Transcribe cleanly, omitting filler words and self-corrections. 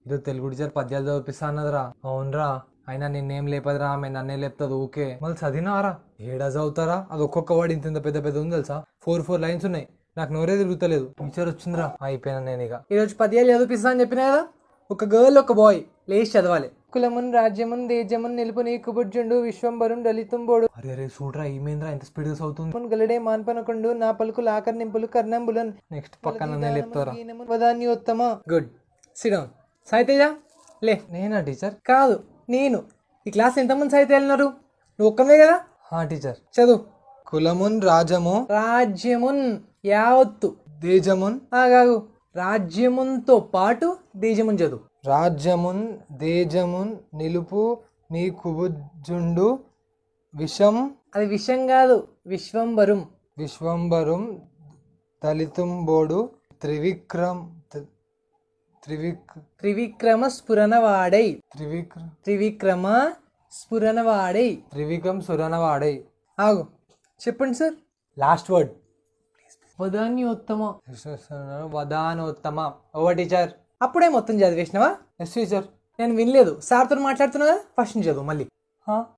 ఈరోజు తెలుగు టీచర్ పద్యాలు చదివిస్తా అన్నదిరా. అవునరా, అయినా నిన్నేం లేపదురా, ఆమె నన్నే లేపుతుంది ఊకే. మళ్ళీ చదివినారా? ఏడా చదువుతారా? అది ఒక్కొక్క వాడు ఇంత పెద్ద పెద్ద ఉంది తెలుసా. 4 లైన్స్ ఉన్నాయి. నాకు నోరే తిరుగుతలేదు. టీచర్ వచ్చిందిరా, అయిపోయినా నేను ఇక. ఈరోజు పద్యాలు చదివిస్తా అని చెప్పినా కదా. ఒక గర్ల్ ఒక బాయ్ లేచి చదవాలి. కులమున్ రాజ్యమున్ దేజమున్ నిలుపు నీకు బుజ్జుండు విశ్వంబరుణ్ దళితుంబోడు. అరే అరే చూడరా, ఈమెంద్రా ఇంత స్పీడ్ గా చదువుతుంది. గలడే మాన్పనకుండు నా పలుకులు ఆకర్నింపులు కర్ణంబులన్. నెక్స్ట్ పక్కన లేపుతారా. వదాన్యోత్తమ. గుడ్. Sit down. సాయితేజ లే. నేనా టీచర్? కాదు నేను. ఈ క్లాస్ ఎంతమంది సాయితే వెళ్ళినారు? నువ్వు ఒక్కమే కదా. టీచర్. చదువు. కులమున్ రాజ్యమున్ యావత్తు దేజమున్ కాదు, రాజ్యమున్తో పాటు దేజమున్ చదువు. రాజ్యమున్ దేజమున్ నిలుపు నీ కుబుజుండు విషం. అది విషం కాదు, విశ్వంబరుం. విశ్వంబరుం దళితుంబోడు త్రివిక్రమ స్ఫురణవాడై. త్రివిక్రమ స్ఫురణవాడై. ఆగు, చెప్పండి సార్. Last word. వదాన్యోత్తమ. Over teacher. అప్పుడే మొత్తం చదివేసినావా? Yes teacher. నేను వినలేదు. సార్తో మాట్లాడుతున్నా కదా, ఫస్ట్ నుంచి చదువు మళ్ళీ.